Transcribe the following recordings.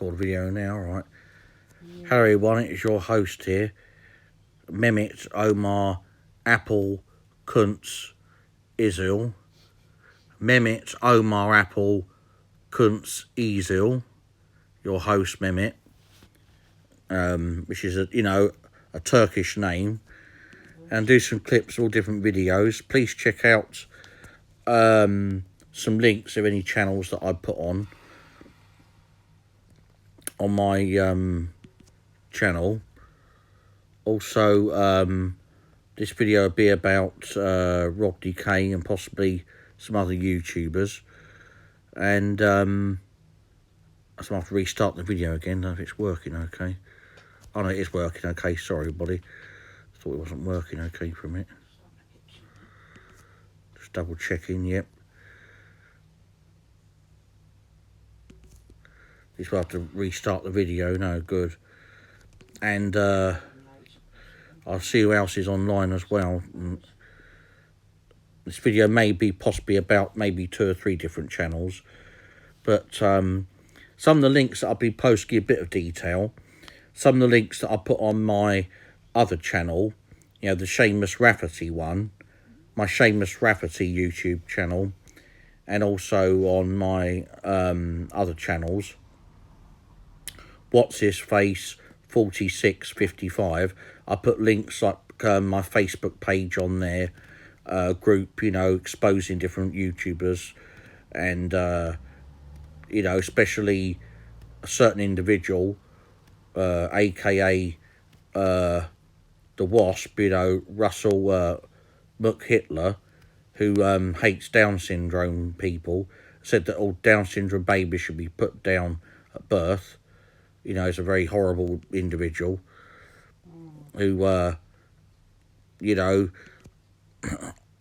record a video now, right? Yeah. Hello everyone, it is your host here. Mehmet Omar Apple Kuntz Izil. Mehmet Omar Apple Kuntz Izil. Your host Mehmet. Which is a Turkish name. And do some clips, all different videos. Please check out some links of any channels that I put on my channel. Also, this video will be about Rodney K and possibly some other YouTubers. And so I have to restart the video again, if it's working okay. Oh no, it is working okay, sorry everybody. Thought it wasn't working okay for a minute. Just double checking, yep. This will have to restart the video, no good. And I'll see who else is online as well. This video may be possibly about maybe 2 or 3 different channels. But some of the links that I'll be posting a bit of detail. Some of the links that I put on my other channel, the Seamus Rafferty one, my Seamus Rafferty YouTube channel, and also on my other channels, What's His Face 4655. I put links like my Facebook page on there, group, exposing different YouTubers, and especially a certain individual, aka The Wasp, Russell McHitler, who hates Down syndrome people, said that all Down syndrome babies should be put down at birth. He's a very horrible individual who,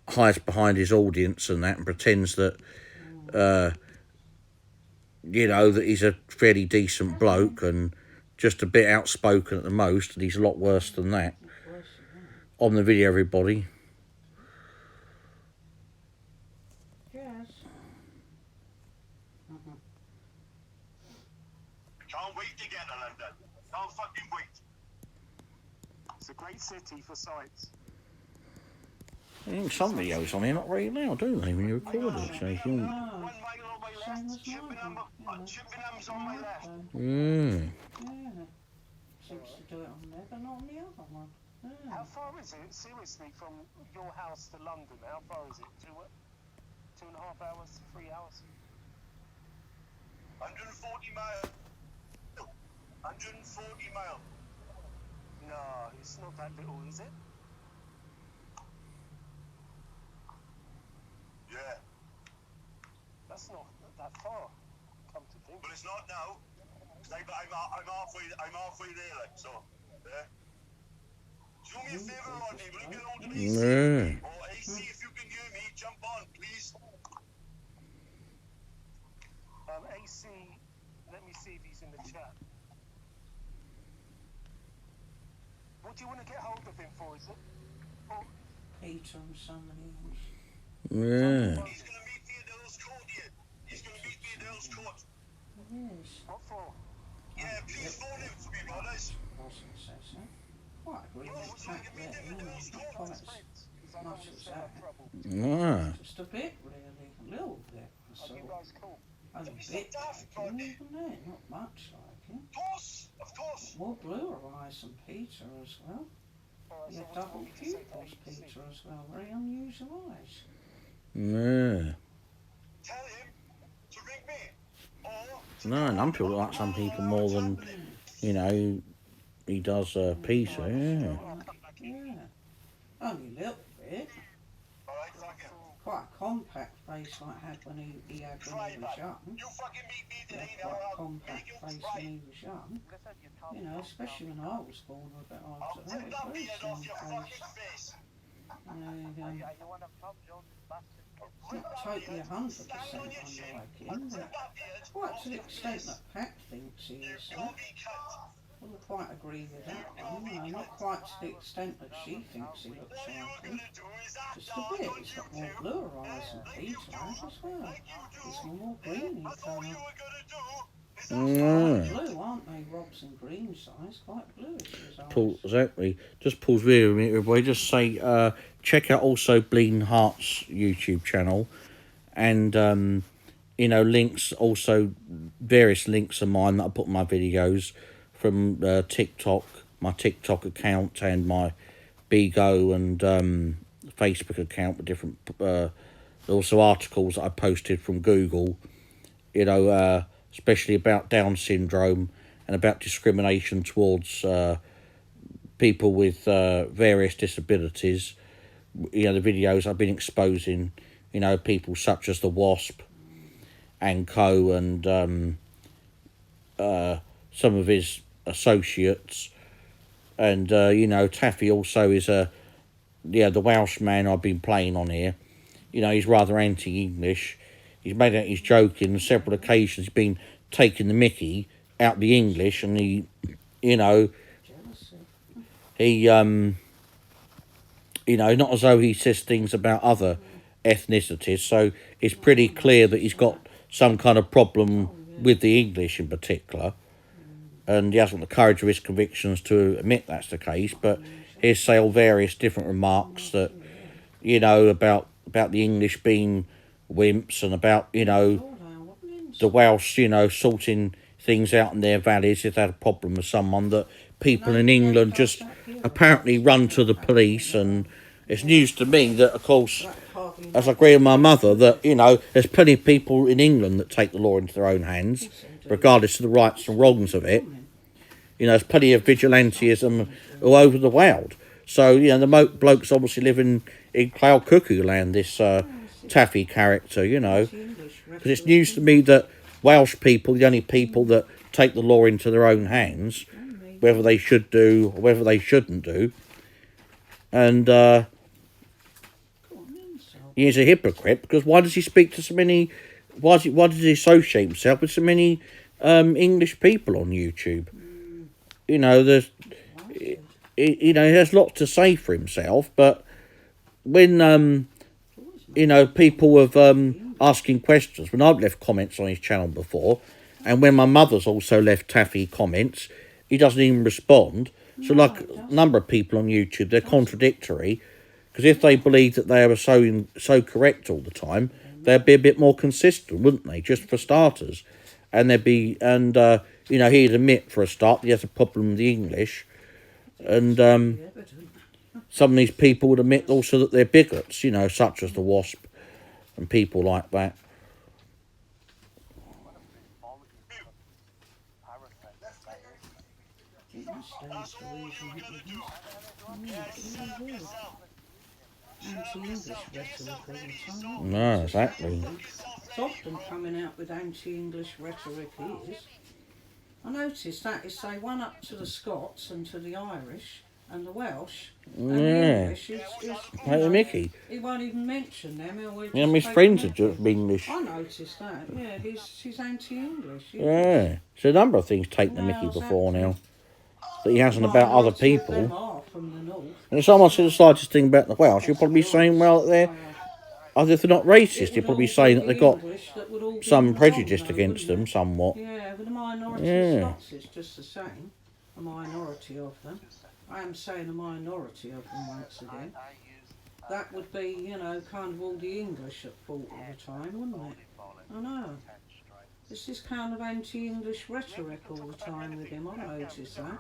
hides behind his audience and that and pretends that, that he's a fairly decent bloke and just a bit outspoken at the most, and he's a lot worse than that. On the video, everybody. Can't wait to get to London. Can't fucking wait. It's a great city for sights. Some videos on here not very loud, do they, when you record it? So if you... 1 mile on my left, Chippenham's on my left. Seems to do it on there, but not on the other one. How far is it, seriously, from your house to London? How far is it? 2.5 hours, 3 hours? 140 miles. 140 miles. No, it's not that little, is it? Yeah. That's not that far, come to think. But it's not now. I'm halfway there, like, so, yeah. Do me a favour, Rodney, will you get on to AC? Or AC, if you can hear me, jump on, please. AC, let me see if he's in the chat. What do you want to get hold of him for, is it? Oh. Peter and somebody else. Yeah. He's going to meet me at Earl's Court here. He's going to meet me at Earl's Court. Yes. What for? Yeah, please phone him for me, brothers. I was going to say so. Quite agree with the fact there, not quite as much as that. Just a bit, really. A little bit. Are you guys cool? Only a bit, like him, even there. Not much like him. Of course. More blue eyes than Peter as well. He had double pupils, Peter, as well. Very unusual eyes. Yeah. Tell him to ring me. No, and I'm people like some people more than, he does Peter, yeah. Yeah. Only a little bit. Quite a compact face like had when he had when he was young. You fucking meet me today, Quite a compact face when he was young. Especially when I was born a bit after that. It was very slim face. Not totally 100% unlike him, but quite to the extent that Pat thinks he is. I wouldn't quite agree with that one. Not quite to the extent that she thinks he looks like him. Just a bit. He's got more blue eyes than Peter has as well. He's more greeny colour. Blue say Robson Green size, quite bluish his eyes. Paul, exactly. Just pause video a minute, everybody. Just say, check out also Bleeding Heart's YouTube channel, and you know, links, also various links of mine that I put in my videos from TikTok, my TikTok account, and my Bigo and Facebook account with different also articles that I posted from Google, you know, especially about Down syndrome and about discrimination towards people with various disabilities. You know, the videos I've been exposing, you know, people such as the Wasp and Co, and some of his associates, and you know, Taffy also is the Welsh man I've been playing on here. You know, he's rather anti-English. He's made out he's joking on several occasions. He's been taking the mickey out the English, and he, you know, he you know, not as though he says things about other ethnicities. So it's pretty clear that he's got some kind of problem with the English in particular, and he hasn't the courage of his convictions to admit that's the case. But he'll say all various different remarks that, you know, about the English being wimps, and about, you know, the Welsh, you know, sorting things out in their valleys if they had a problem with someone, that people in England just apparently run to the police. And it's news to me that, of course, as I agree with my mother, that, you know, there's plenty of people in England that take the law into their own hands, regardless of the rights and wrongs of it. You know, there's plenty of vigilantism all over the world. So, you know, the bloke's obviously living in Cloud Cuckoo Land, this Taffy character, you know. Because it's news to me that Welsh people, the only people that take the law into their own hands, whether they should do or whether they shouldn't do. And he's a hypocrite, because why does he speak to so many, why does he associate himself with so many English people on YouTube? You know, there's, you know, he has lots to say for himself, but when you know, people have asking questions, when I've left comments on his channel before, and when my mother's also left Taffy comments, he doesn't even respond. So, like a number of people on YouTube, they're contradictory, because if they believe that they are so correct all the time, they'd be a bit more consistent, wouldn't they? Just for starters, and they'd be, and you know, he'd admit for a start that he has a problem with the English, and some of these people would admit also that they're bigots, you know, such as the Wasp and people like that. Anti-English rhetoric all the time. No, exactly. It's often coming out with anti-English rhetoric is. I noticed that is they one up to the Scots and to the Irish and the Welsh, and the English is Like the Mickey. he won't even mention them. Yeah, my friends are just English. I noticed that, yeah, he's anti-English. Yeah, so a number of things take the Mickey before now, that he hasn't about other people. And if someone says the slightest thing about the Welsh, you'll probably be saying, well, they're, as if they're not racist, you're probably saying that they've got some prejudice against them, somewhat. Yeah, but the minority of Scots is just the same. A minority of them. I am saying a minority of them once again. That would be, you know, kind of all the English at fault all the time, wouldn't it? I know. It's this kind of anti-English rhetoric all the time with him, I noticed that.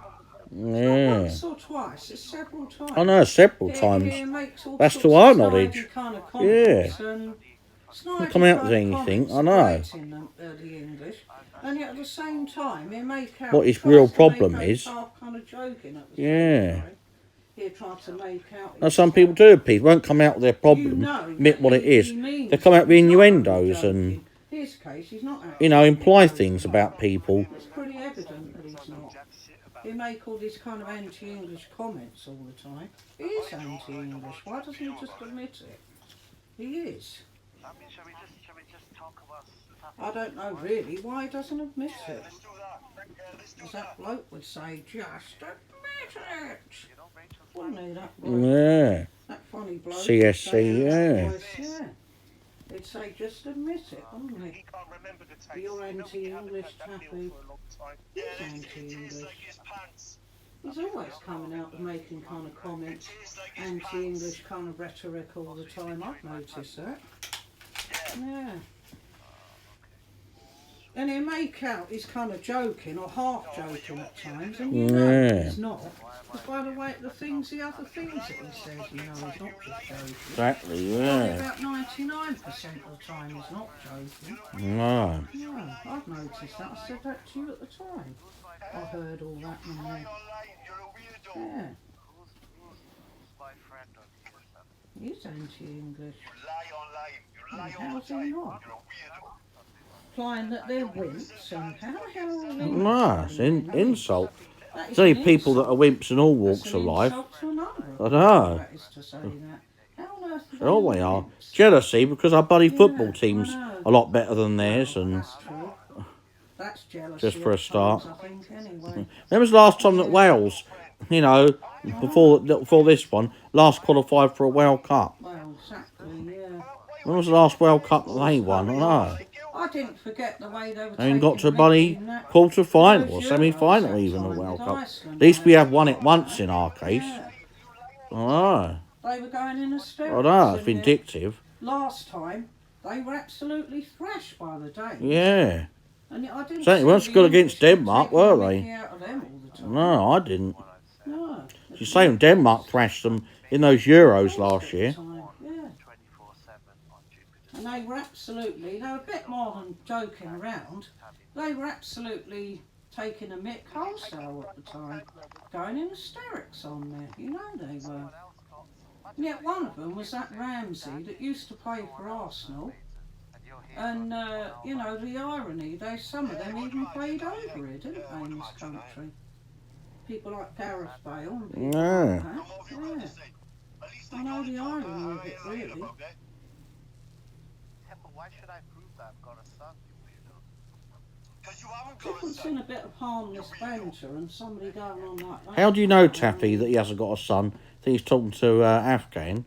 Yeah. Once or twice, it's several times. I know, several times. That's to our knowledge. Kind of yeah. Doesn't come out with anything, I know. The English. And yet at the same time, he make out what his real problem is. Kind of joking at the yeah. same time. He tried to make out. Now, some people do. People won't come out with their problem, admit what it is. They come out with innuendos and, his case, he's not you know, imply things about people. It's pretty evident that he's not. He make all these kind of anti-English comments all the time. He is anti-English. Why doesn't he just admit it? He is. I don't know really why he doesn't admit it. As that bloke would say, just admit it. Wouldn't he, that bloke? Yeah. That funny bloke. CSC, yeah. Yeah. They'd say, just admit it, wouldn't He they? can't remember the taste. You're You know, when you haven't anti-English, had that Taffy. meal for a long time. He's Yeah, it tastes anti-English. like his pants. He's always coming out and making kind of It comments, tastes like his pants. anti-English kind of rhetoric all the time. I've noticed that. Yeah. And he'll make out he's kind of joking or half joking at times, and you know he's not. Because by the way, the other things that he says, you know, he's not just joking. Exactly, Probably yeah. about 99% of the time he's not joking. No. Yeah, I've noticed that. I said that to you at the time. I heard all that and Lie online, you're a weirdo. yeah, Who's my friend on here? he's anti-English. You lie online, you lie all How's the he time. not? You're a weirdo. Implying that they're wimps and how the hell are they? No, it's an insult. That is There's only an people that insult. are wimps in all That's walks an of life. insult to another. I know. That is to say that. How on earth are they Oh, they are. wimps? Jealousy because our buddy Yeah, football team's I know. a lot better than theirs. And That's true. That's jealousy. Just for a at times, start. I think, anyway. when was the last time that Wales, you know, before this one, last qualified for a World Cup? Well, exactly, yeah. When was the last World Cup that they won? I know. I didn't forget the way they were They got to a taking bloody in that. quarter final or Those semi final Euros even that of time World with Cup. Iceland, At least we they- have won it once in our case. Yeah. I know. They were going in hysterics. I know. It's and vindictive. last time, they were absolutely thrashed by the Danes. Yeah. And I didn't Certainly see weren't the good against English Denmark, taking were the they? mickey out of them all the time. No, I didn't. No. You say them, Denmark thrashed them in those Euros last year. Yeah. And they were absolutely, they were a bit more than joking around. They were absolutely taking a mick wholesale at the time. Going in hysterics on there. You know they were. And yet one of them was that Ramsey that used to play for Arsenal. And, you know, the irony, some of them even played over here, didn't they, in this country? People like Gareth Bale and people Yeah. like that. Yeah. I know the irony of it, really. Why should I prove that I've got a son, you weirdo? Because you haven't got a Difference son. in a bit of harmless banter and somebody going on like that. How do you know, Taffy, that he hasn't got a son? I think he's talking to Afghan.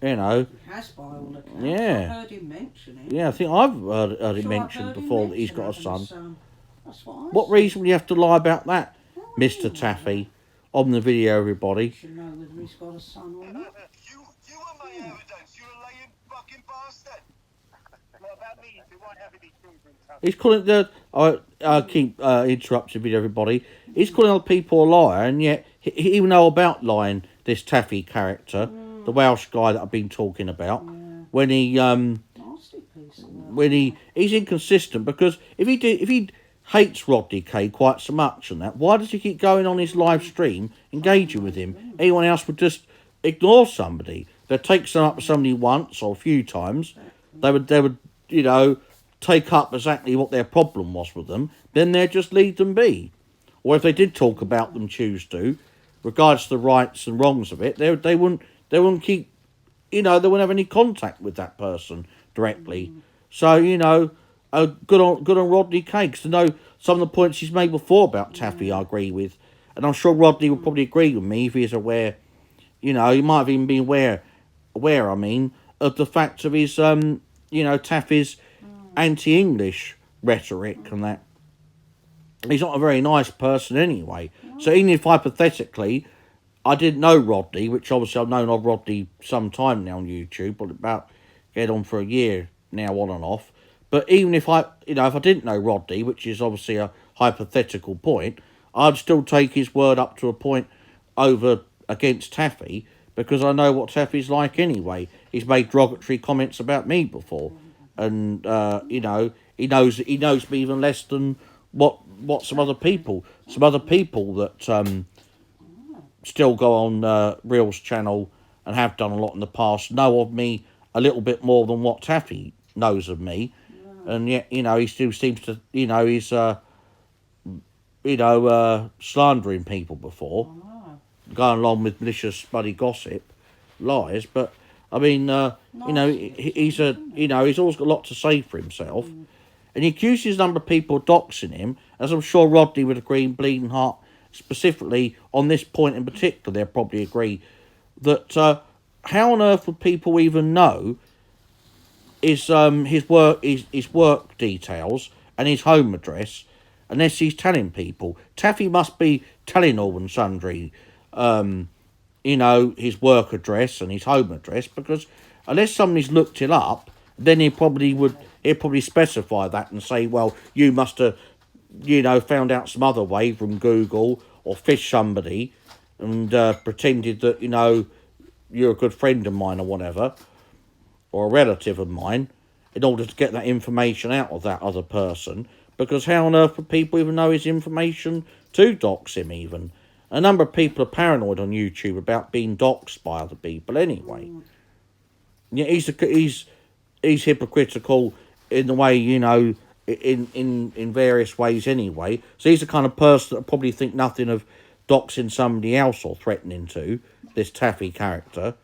You know. He has by all accounts. Yeah. I've heard him mention it. Yeah, I think I've heard Sure, him I've mentioned heard him before that he's mention got a having son. That's what I What said. reason would you have to lie about that, Oh, Mr. Taffy? On the video, everybody. You should know whether he's got a son or not. You are my evidence. You're a lying fucking bastard. What about me? If you won't have any children, Taffy? He's calling the. I keep interrupting with everybody. He's calling other people a liar, and yet he will know about lying. This Taffy character, the Welsh guy that I've been talking about, Yeah. when he Nasty piece of work. when he's inconsistent because if he hates Rodney K quite so much and that, why does he keep going on his live stream engaging with him? Anyone else would just ignore somebody. They'd take something up with somebody once or a few times. They would you know take up exactly what their problem was with them. Then they'd just leave them be. Or if they did talk about them, choose to, regards to the rights and wrongs of it, they wouldn't keep, you know, they wouldn't have any contact with that person directly. So, you know, good on Rodney K, because to know some of the points he's made before about Taffy, I agree with. And I'm sure Rodney would probably agree with me if he is aware, you know, he might have even been aware, I mean, of the fact of his, you know, Taffy's anti-English rhetoric and that. He's not a very nice person anyway. So even if hypothetically I didn't know Rodney, which obviously I've known of Rodney some time now on YouTube, but about get on for a year now on and off. But even if I didn't know Rodney, which is obviously a hypothetical point, I'd still take his word up to a point over against Taffy because I know what Taffy's like anyway. He's made derogatory comments about me before, and you know he knows me even less than what some other people that still go on Real's channel and have done a lot in the past know of me a little bit more than what Taffy knows of me. And yet, you know, he still seems to, you know, he's, slandering people before, going along with malicious bloody gossip, lies. But I mean, you know, he's always got a lot to say for himself, and he accuses a number of people of doxing him, as I'm sure Rodney would agree, and Bleeding Heart specifically on this point in particular, they'll probably agree that how on earth would people even know his work details and his home address, unless he's telling people. Taffy must be telling all and sundry, his work address and his home address, because unless somebody's looked it up, then he'd probably specify that and say, well, you must have, found out some other way from Google or fished somebody and pretended that, you're a good friend of mine or whatever, or a relative of mine, in order to get that information out of that other person. Because how on earth would people even know his information to dox him even? A number of people are paranoid on YouTube about being doxed by other people anyway. Yeah, he's hypocritical in the way, in various ways anyway. So he's the kind of person that probably think nothing of doxing somebody else or threatening to, this Taffy character.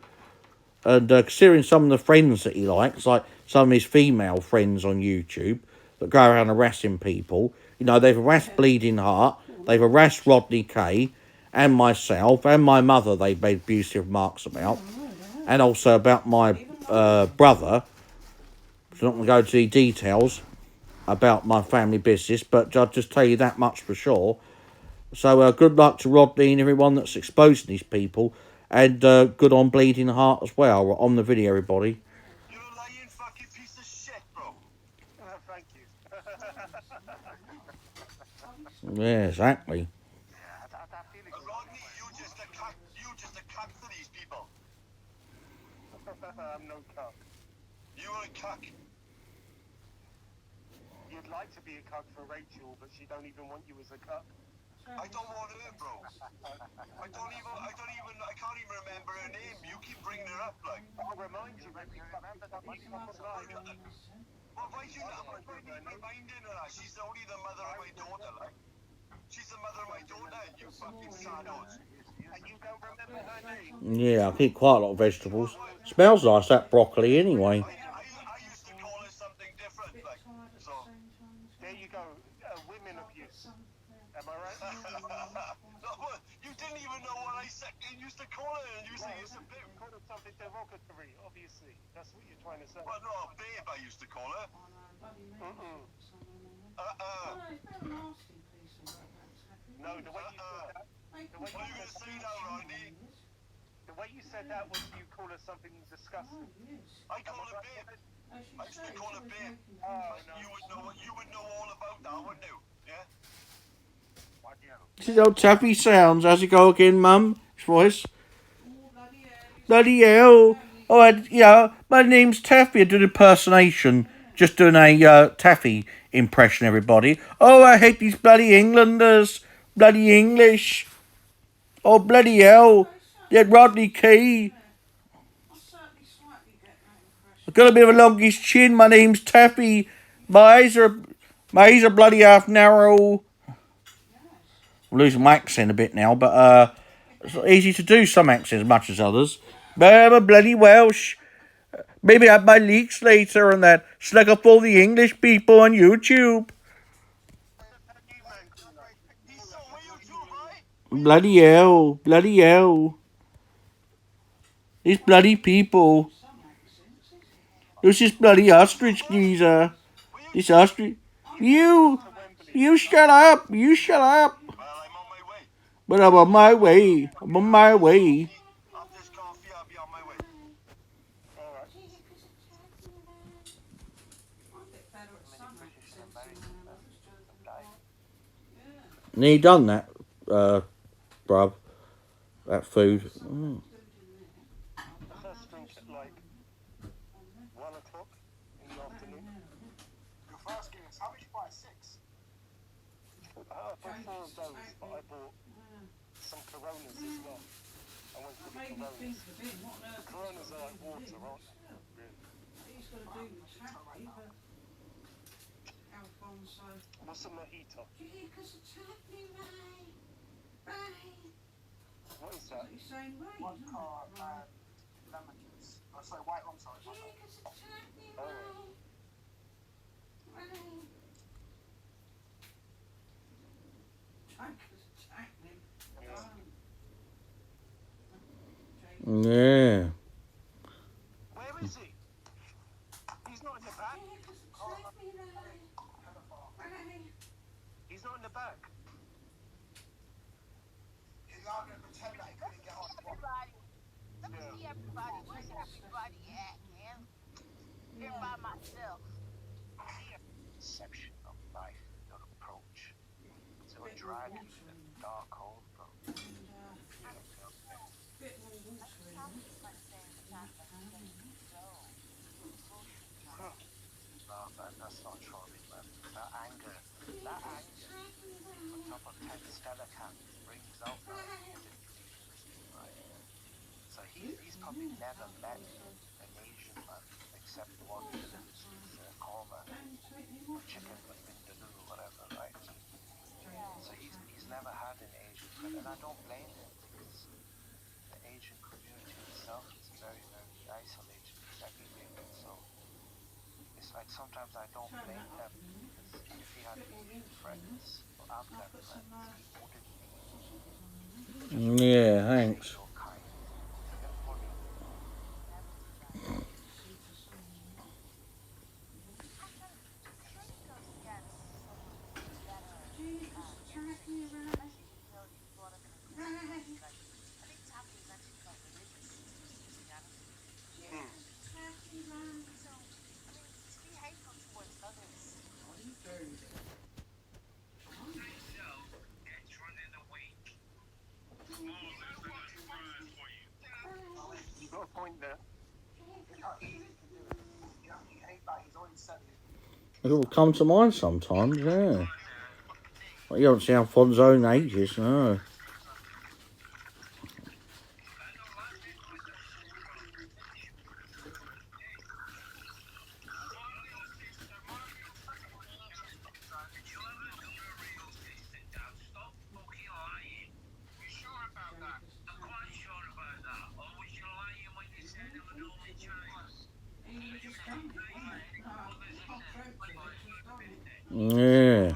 And considering some of the friends that he likes, like some of his female friends on YouTube that go around harassing people, they've harassed Bleeding Heart, they've harassed Rodney K, and myself, and my mother they've made abusive remarks about, and also about my brother. I'm not going to go into the details about my family business, but I'll just tell you that much for sure. So good luck to Rodney and everyone that's exposing these people, and good on Bleeding Heart as well. On the video, everybody. You're a lying fucking piece of shit, bro. Thank you. Yeah, exactly. Yeah, that feeling. Rodney, you just a cuck for these people. I'm no cuck. You're a cuck. You'd like to be a cuck for Rachel, but she don't even want you as a cuck. I don't want her, bro. I can't even remember her name. You keep bringing her up, like. I'll remind you every fucking time you come alive. Well, why you not reminding her? She's only the mother of my daughter, like. She's the mother of my daughter, you fucking saddos. And you don't remember her name? Yeah, I eat quite a lot of vegetables. Smells nice, that broccoli, anyway. I used to call her something different, like. So. There you go. Women abuse. Am I right? No, you didn't even know what I said. You used to call her, and you say it's a babe. Call it something derogatory, obviously. That's what you're trying to say. Well, no, babe, I used to call her. No, the way you said that. What are you going to say now, Rodney? The way you said that was you call her something disgusting. I call her babe. I used to call her babe. Oh, no. You would know all about that, wouldn't you? Yeah? This is how Taffy sounds. How's it go again, Mum? His voice. Bloody hell. Oh, my name's Taffy. I did an impersonation. Just doing a Taffy impression, everybody. Oh, I hate these bloody Englanders. Bloody English. Oh, bloody hell. Yeah, Rodney K. I've got a bit of a longish chin. My name's Taffy. My eyes are bloody half narrow. I'm losing my accent a bit now, but it's easy to do some accents as much as others. But I'm a bloody Welsh. Maybe I have my leaks later and that. Slug up all the English people on YouTube. Bloody hell. Bloody hell. These bloody people. Who's this bloody ostrich geezer? This ostrich. You shut up. You shut up. Well, I'm on my way. But I'm on my way. I'm on my way. After this coffee, I'll be on my way. Nearly done that, bruv. That food. Mm. The first drink at like 1 o'clock in the afternoon. Your first game is how much you buy? 6? I bought 4 of those, but I bought some Coronas as well. I went for the Coronas. The Coronas are like water, aren't they? Really. What's a mojito? What is that? Lemon juice. Oh, sorry, white rum, sorry. Yeah. Where is he? He's not everybody. Where's everybody at, man? Here by myself. Perception of life, your approach. So a drag you in a dark hole, bro. Bit more water in there. No, man, that's not trolling, man. That anger, on top of 10 stellar cap, brings out that right? So he's probably never met an Asian man except one who's korma or chicken vindaloo or whatever, right? So he's never had an Asian friend, and I don't blame him because the Asian community itself is very, very isolated, segregated. So it's like sometimes I don't blame them because if he had Asian friends or Afghan friends, he wouldn't be Yeah, thanks. so kind. To get funny. Jesus, Taffy around. Taffy around. You got a point there. It will come to mind sometimes, yeah. Well, you don't see Alfon's own ages, no. Yeah.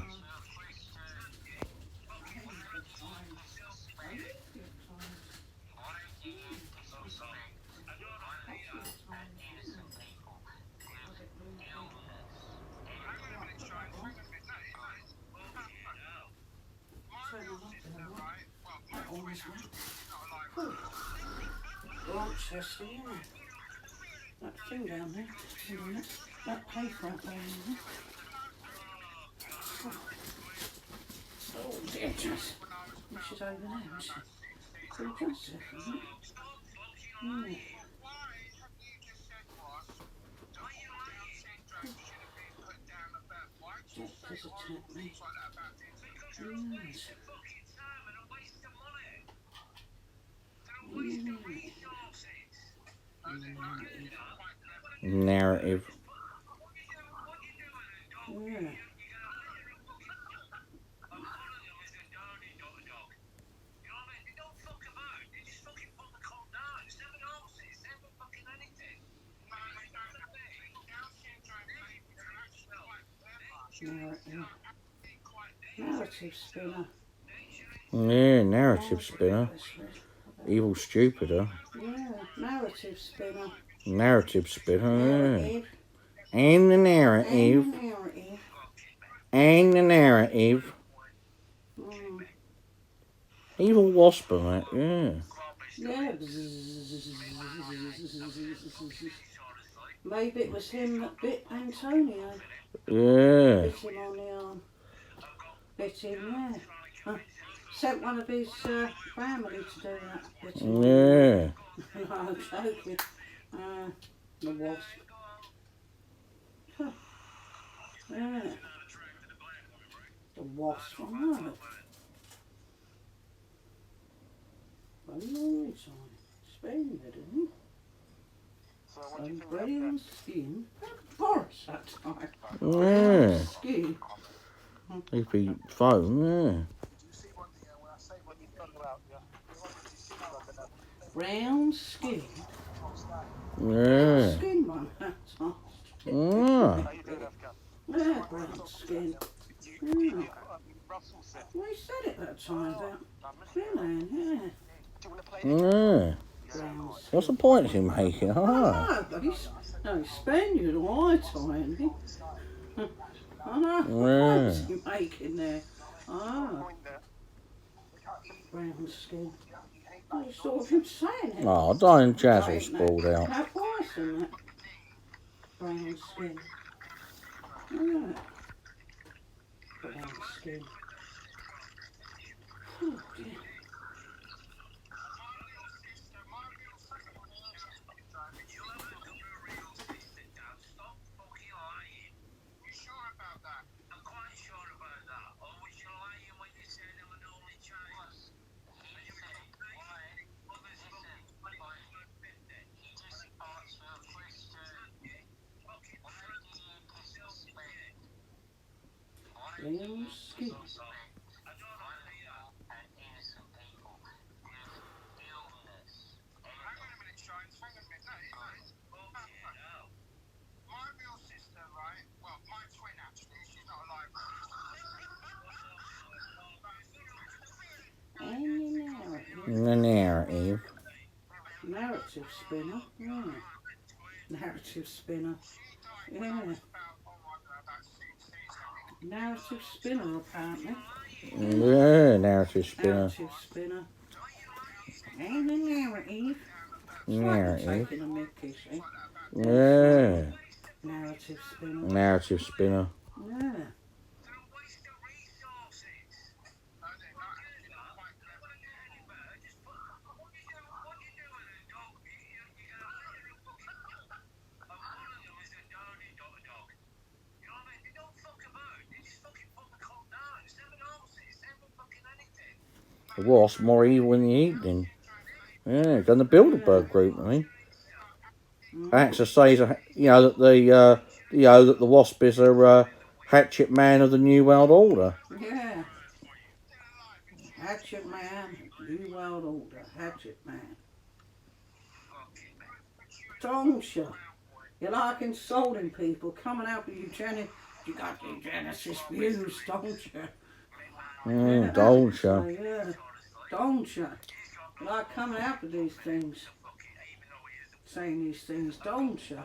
Rochester, yeah. That thing down there, that paper out there. Oh dear, Jess. She's over there, isn't she? Pretty just a second, isn't it? Yeah. Jack has attacked me. Yes. Narrative. Yeah. Narrative spinner. Yeah, narrative spinner. Evil stupider. Yeah, narrative spinner. Narrative spinner, yeah. Narrative. And the narrative. And narrative. And the narrative. Evil wasp and that, yeah. Yeah. Maybe it was him that bit Antonio. Yeah. Bit him on the arm. Bit him, yeah. Sent one of his family to do that. Bit him Yeah. no, I'm joking. The wasp. Huh. Yeah. The wasp, I know. Very long time. Splendid, isn't it? So what do you And think brown skin. Boris that time. Yeah. Skin. He'd be foam, yeah. Brown skin. Yeah. Skin one. That's nice. Ah. How you doing, Afghan? Yeah, brown skin. Yeah. We said it that time about Finland, yeah. Do you want to play? Yeah. Brown skin. What's the point of him making? Ah. No, he's Spaniard all my time. I know. Yeah. What's he making there? Ah. Brown skin. I just thought of him saying it. Oh, darling Jazzle sprawled out. How voice and that brown skin. Yeah. Brown skin. Oh dear. Brown skin. Narrative. Narrative spinner. Yeah. Narrative spinner. Yeah. Narrative spinner apparently. Yeah, narrative spinner. Narrative spinner. And a narrative. Narrative. Taking a mickey, see? Yeah. Narrative spinner. Narrative spinner. Yeah. The wasp more evil in the evening. Yeah, done the Bilderberg group, I mean. Actor says, you know, that that the wasp is a hatchet man of the New World Order. Yeah. Hatchet man. New World Order. Hatchet man. Don't you? You like insulting people, coming out with you got your Genesis views, don't you? Yeah, Don't so, you? yeah, don't you? You like coming out with these things, saying these things, don't you?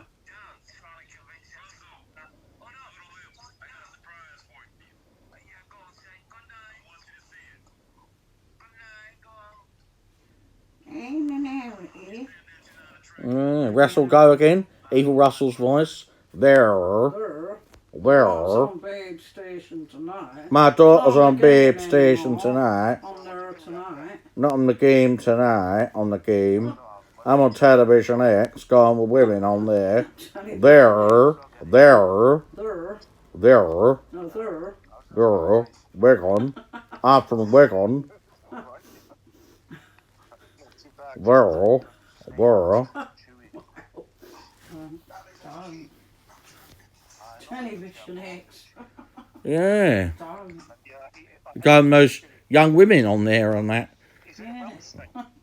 Ain't an narrative. Russell go again. Evil Russell's voice. There. Mom's on Babe Station tonight. My daughter's on Babe game Station anymore. tonight. On there tonight. Not on the game tonight. On the game. I'm on Television X. Going with women on there. There. There. There. No, there. There. Wigan. I'm from Wigan. There. There. Television X. Yeah. Don't. Going those young women on there on that. Yeah.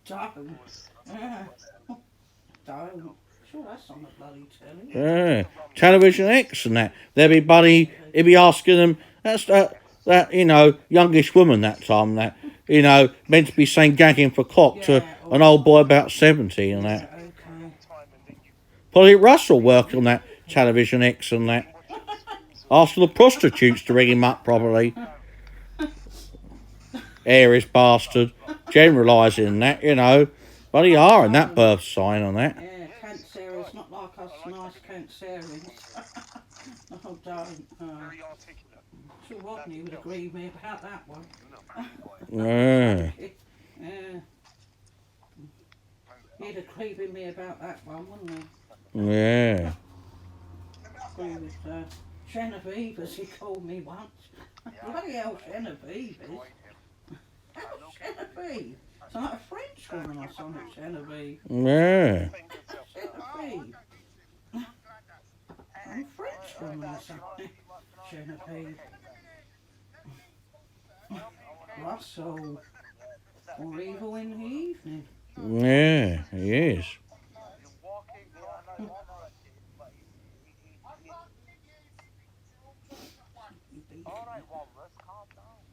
Don't. Yeah. Don't. Sure, that's on the bloody telly. Yeah. Television X and that. He'd be asking them, that's that youngish woman that time, that, meant to be saying gagging for cock to an old boy about 70 and that. Okay. Polly Russell worked on that Television X and that. Asking the prostitutes to ring him up properly. Aries bastard. Generalising that, But he are in that birth sign on that. Yeah, Cancerians, not like us nice Cancerians. Oh, don't. Sure, Rodney would agree with me about that one. Yeah. Yeah. He'd agree with me about that one, wouldn't he? Yeah. Agree with Genevieve, as he called me once. Bloody hell, Genevieve is. How's Genevieve? It's like a French woman or something, Genevieve. Yeah. Genevieve. I'm a French woman or something. Genevieve. Russell. Or evil in the evening. Yeah, he is. Alright, Walrus, calm down.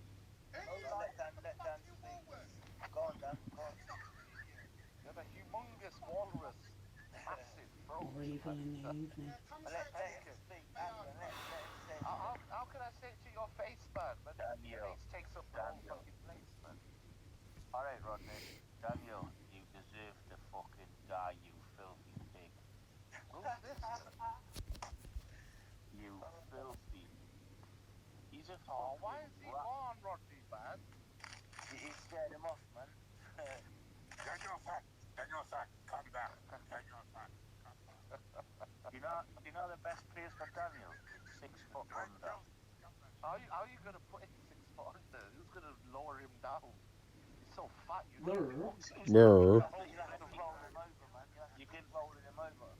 Let Dan speak. Go on, Dan. You're the humongous walrus. Massive, bro. Or evil in the evening. Let him speak. How can I say it to your face, man? Your face takes up the whole fucking place, man. Alright, Rodney. Daniel. filthy. He's a Oh, fucking why is he rat. on Rodney, man? He scared him off, man. Daniel, calm down. Daniel, You know the best place for Daniel? 6 foot under. How are you gonna put him 6 foot under? Who's gonna lower him down? He's so fat, you know. Brr. You don't have to roll him over, man. You can roll him over.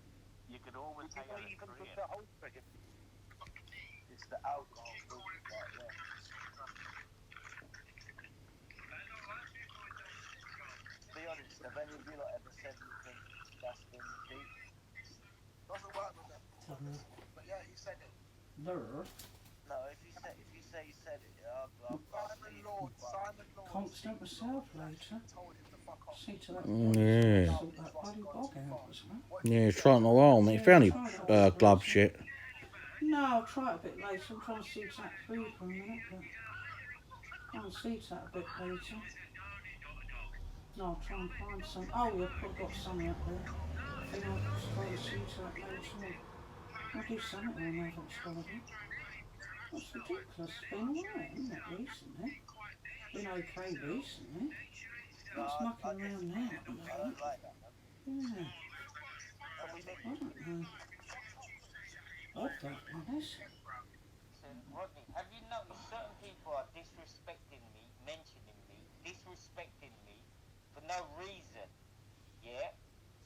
You could always take on a Even Korean. put the whole for him. It's the alcohol filter right there. Be honest, have any of you lot ever said anything that's been deep? Doesn't work with them. But yeah, he said it. Lure. No, if you say you said it, I'll Simon Lord. Constant myself later. Told him to fuck off. See to that Yeah. sort that bloody bog out as well. Yeah, he's trying a while, mate. He found any glove shit. No, I'll try it a bit later. I'm trying to see to that food for a minute, but I'll see to that a bit later. No, I'll try and find some. Oh, yeah, I've got some out there. I think I'll just try and see to that later. I'll do something on there that's got to be. That's ridiculous. It's been alright, isn't it, recently? Been okay recently. What's mucking around now at the moment? Yeah. I don't know. Odd that one is. Rodney, have you noticed certain people are disrespecting me, mentioning me, disrespecting me for no reason? Yeah?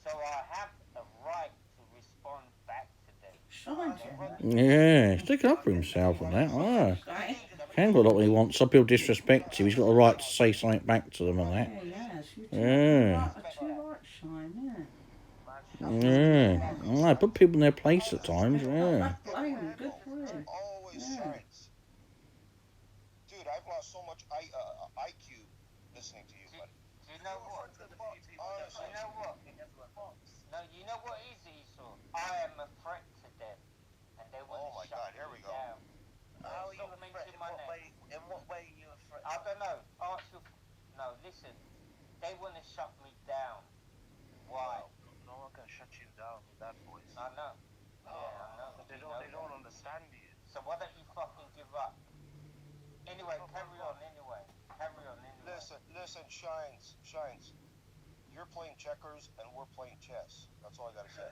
So I have a right to respond back to them. Shine, Yeah, he's sticking up for himself and that. Oh. Can go a lot when he wants. Some people disrespect him. He's got a right to say something back to them and that. Yeah, yes, you do. Yeah. A too right shine, yeah. Yeah. I put people in their place at times, yeah. Blame him, good for him. Always Yeah. shines. Dude, I've lost so much IQ listening to you, buddy. Do you know what? Honestly. You know what? No, you know what is Esau? I am a threat to them. And they want Oh to my shut God, here me we go. down. How are you Stop a threat? mentioning my name. In what way are you a threat? I don't know. Ask your... No, listen. They want to shut me down. Why? No one can shut you down with that voice. I know. Yeah, I know. But they You don't know that. understand you. So why don't you fucking give up? Anyway, carry on anyway. Carry on anyway. Listen, Shines. You're playing checkers and we're playing chess. That's all I gotta say.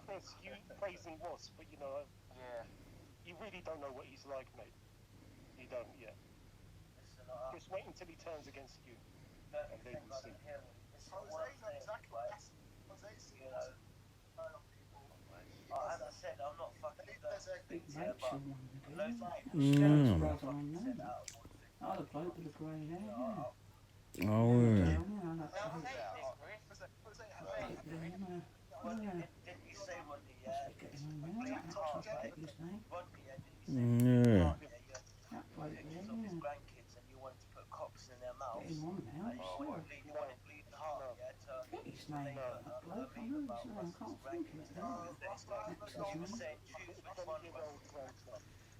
Chris, you praising Wasp, but you know, Yeah. you really don't know what he's like, mate. You don't yet. Just wait until he turns against you, and then you see. As I said, I'm not fucking Big nature one again. Mm. Brother on them. Oh, the bloke with the grey hair, yeah. Oh, yeah. Down there, that bloke. Yeah. Didn't you say Rodney? Must be getting on there. I forget his name. Rodney, Yeah. That bloke there, of his yeah. grandkids, and you wanted to put cocks in their mouths. Getting on now, And you sure. wanted to bleed the heart, yeah, to Get his name, that bloke. I know his name. I can't think of it now. That's his name. say choose which one was.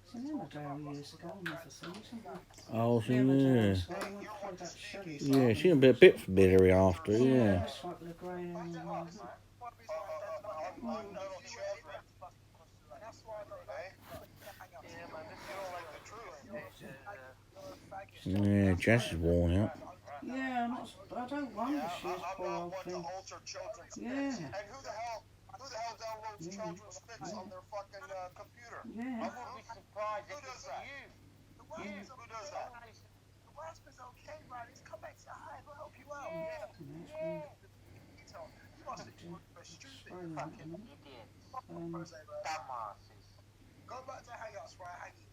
It's in Emmerdale years ago and other things, isn't it? Oh, so Emmerdale, yeah. so I went through that Shelley Yeah, song. she's a bit familiar after, Yeah, yeah. that's right with the grey hair and all that. Yeah, Jess is worn out. Yeah, I don't wonder she is, poor I'm old not one to thing. alter children's Yeah. pics. And who the hell downloads children's pics on their fucking computer? I Yeah. wouldn't be surprised if Who does it's that? you. Who does that? The Wasp is okay, man. He's come back to hi, we'll help you out. Yeah. Yeah, You must have been Spraying that one. Idiots. Dumbasses. Go back to Hangouts where I hang you.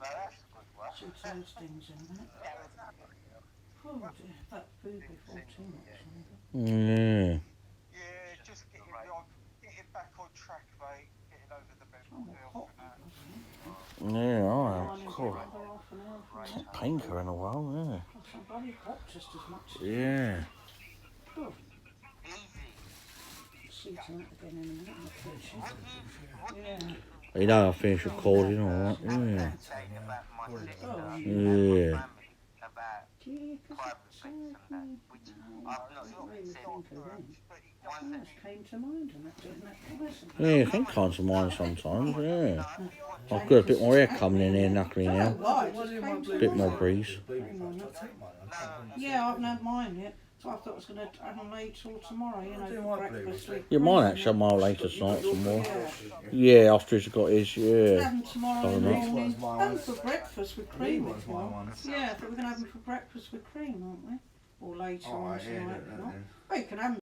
Now that's a good one. Two toastings in that. Oh dear, that food before too much. Yeah. Yeah, just getting back on track, mate. Getting over the mental Oh, health hot. and that. Yeah, Mine alright, is cool. another half an hour from now. Painter in a while, yeah. Oh, somebody hot just as much. Yeah. Oh, Easy. see to that again in a minute in the kitchen. Yeah. You know, I finished recording, alright, yeah. Saying about my sister Oh, and yeah. my family, about Yeah, 'cause private it's bits and that, which I've not I really said. think of him. I Well, it came to mind and that doing that twice. Yeah, I think kinds of mine sometimes, yeah. I've got a bit more air coming in here, knuckly now. Why? Just came to Bit more mind. breeze. Yeah, I haven't had mine yet. So I thought I was going to have them made till tomorrow, you know, for breakfast. With Yeah, mine cream. actually, I might later tonight some more. Yeah. Yeah, after he's got his, Have yeah. them tomorrow in the Fair enough. morning. Have them for breakfast with cream if you want. Yeah, but we're going to have them for breakfast with cream, aren't we? Or later on tonight. If not. Oh, you can have them